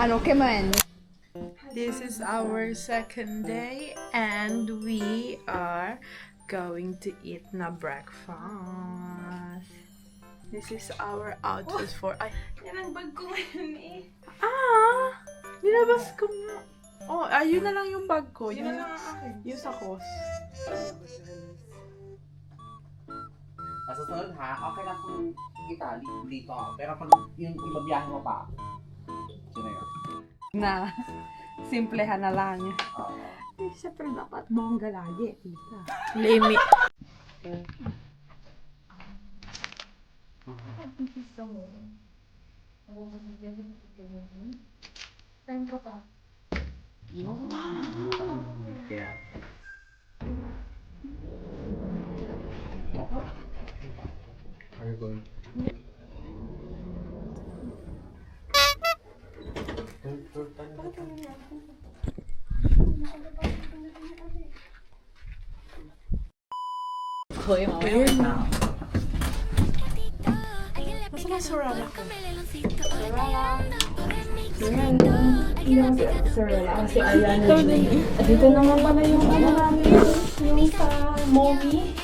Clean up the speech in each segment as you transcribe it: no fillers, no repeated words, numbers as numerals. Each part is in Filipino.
Ano kemen? This is our second day and we are going to eat na breakfast. This is our outfit for... Ay, Yan ang bag ko ngayon eh. nilabas ko nga. Oh, ayun na lang yung bag ko. Yun na lang ang akin. Yung sakos. Sa susunod ha, okay lang kung Italy dito. Pero pag yung ibabiyahe mo pa, sino yun? Na, simplehan na lang. Oo. Eh, syempre dapat bongga lagi, tita. Lame. Yeah. Are you going? Masa na surala ko? Kasi ayan na dito naman pala yung ano namin, yung sa mommy.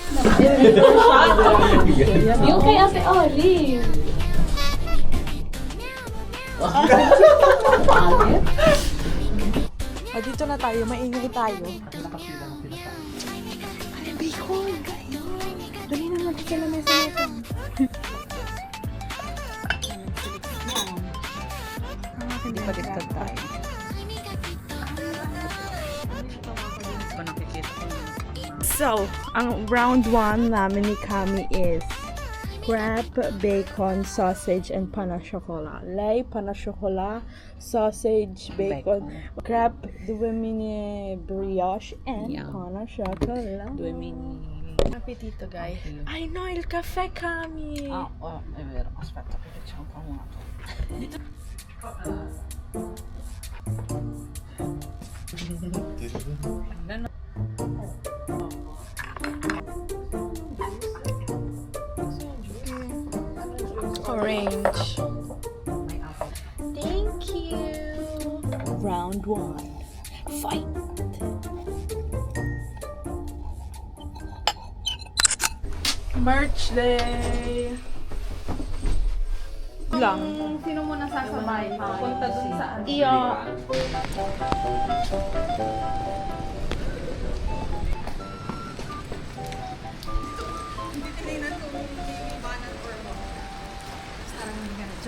Yung kay Ate Olive. Dito na tayo, maingay tayo. Bacon! Dali na natin sa lamesa natin. Hindi pa diktat tayo. So, ang round 1 namin ni Kami is crab, bacon, sausage, and pan au chocolat. Lay, pan au chocolat, sausage, bacon, crab, 2 mini brioche, and pan au chocolat. 2 mini. Appetito, guys. Ay, no, il caffè, Kami! È vero. Aspetta, che facciamo un po' un altro. Orange. Thank you. Round 1. Fight. Merch day. Lang. Sino muna sasabay? Punta dun sa ano? Iyo.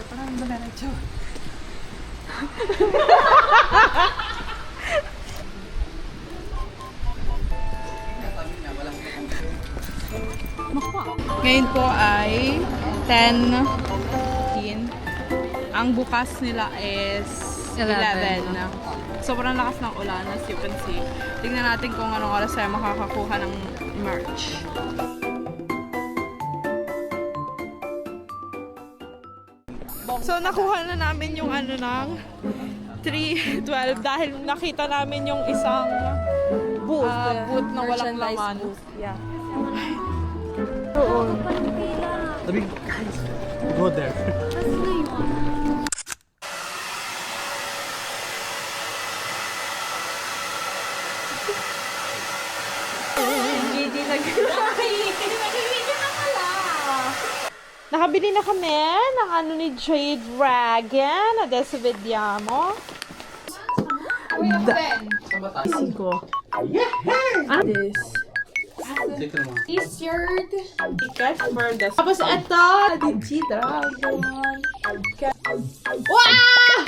Parang bananacho. Ngayon po ay 10:15. Ang bukas nila is 11. Sobrang lakas ng ulan, as you can see. Tingnan natin kung anong oras tayo makakakuha ng merch. So, nakuha na namin yung ano ng 3:12 dahil nakita namin yung isang booth na walang laman. Yeah. Sabi, guys, go there. Nakabili na kami ng ano ni Gdragon. Adesso vediamo. Cinco. This. T-shirt. Ticket for the... Tapos ito, di Gdragon. Wow!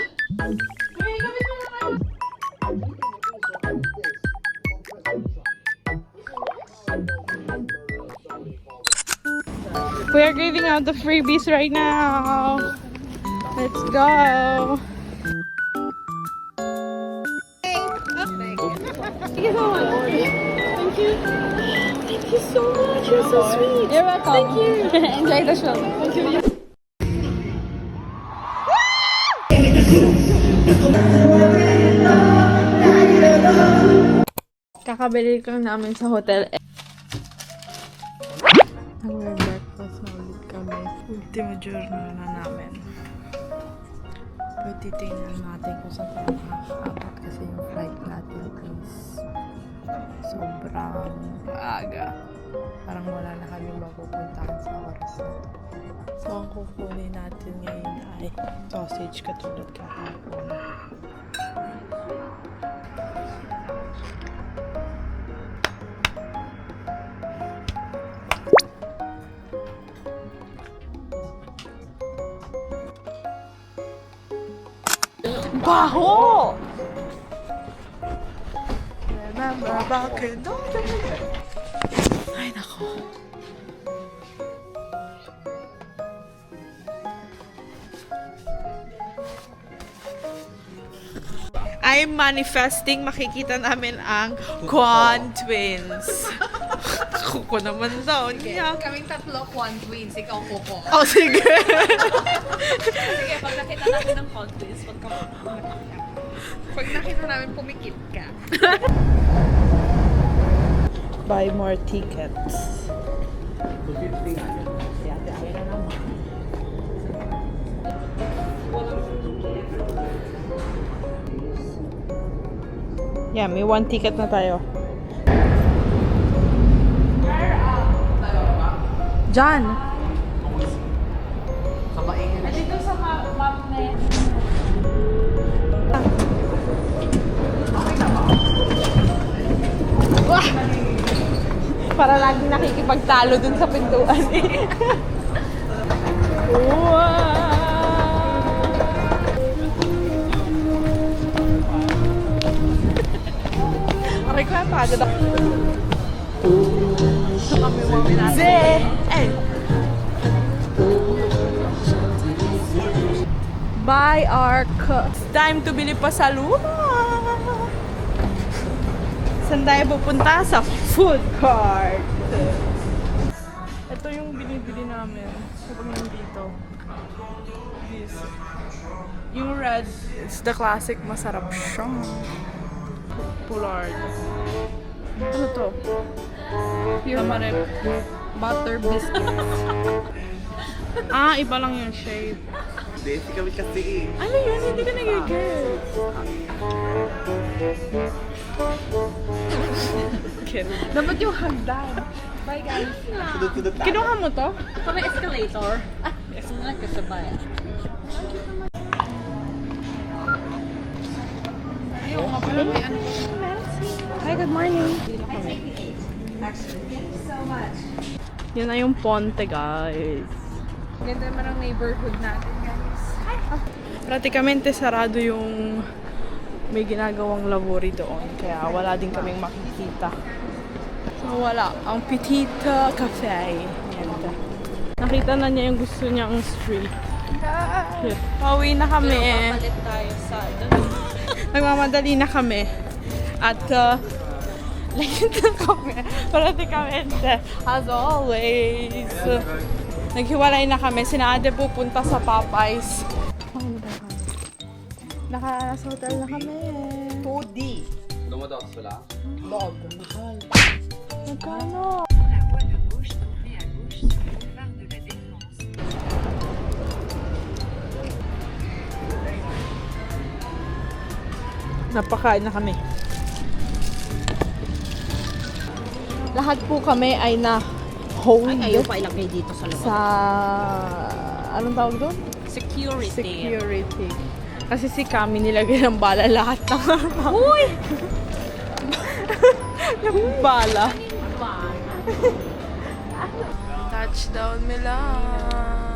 We are giving out the freebies right now. Let's go. Thank you so much. Thank you. Thank you so much. You're so sweet. You're welcome. Thank you. Enjoy the show. Thank you. Kakabili lang namin sa hotel. Nag-breakfast na ulit kami. Ultimo giorno na namin. Pwede tingnan natin kung saan tayo makakaabot kasi yung flight natin is sobrang aga. Parang wala na kami mapupuntahan sa oras na to. So, ang kukunin natin ngayon ay sausage katulad kahapon. Baho! Remember back in the day. Ay, nako. I'm manifesting makikita namin ang Kwan Twins. Kuko naman daw niya. Kaming tatlo, Kwan Twins. Ikaw, Coco. Oh, sige. Sige, pag nakita namin ng Kwan Twins, pag nakita namin, pumikit ka. Buy more tickets. 250 nga yun. Yate, ayun na naman. Yeah, may one ticket na tayo. Diyan! Sa maingin na Dito sa map na yan. Wah! Para laging nakikipagtalo dun sa pintuan eh. Wow! Aray ko yan, pagod ako. Kami mami natin. Eh! Buy our It's time to bili pa sa luma. Saan tayo pupunta? Sa food court. Ito yung binibili namin. Kapag nandito. This. Yung red, it's the classic. Masarap siya. Pollard. Ano to? Pure butter biscuits. Ah, iba lang yung shape. Hindi kami kasi eh. Ano yun? Hindi ka nag-guess. Dapat yung hagdan. Bye guys. Tudot-tudot tayo. Kinuha mo to? Ito may escalator. Nagkasabay. Ayun nga pala may ano. Hi, good morning. Yun na yung ponte, guys. Ganda naman ang neighborhood natin guys. Pratikamente sarado yung may ginagawang labori doon. Kaya wala din kaming makikita. So wala. Ang Petit Cafe. Yan. Nakita na niya yung gusto niyang street. Pauwi na kami. Papalit tayo sa Nagmamadali na kami. At late na kami. Pratikamente. As always. Naghiwalay na kami. Sina Ate pupunta sa Popeyes. Ano ba kami? Nasa hotel na kami. 2D. Dumadoks wala? Log. Mahal. Magkano? La voie de gauche, tournez à gauche sur le boulevard de la Défense. Napakain na kami. Lahat po kami ay na hold pa ilagay dito sa loob. sa anong tawag doon? Security. Security. Kasi si Kami nilagay ng bala lahat ng Uy! yung bala. Touchdown Milan.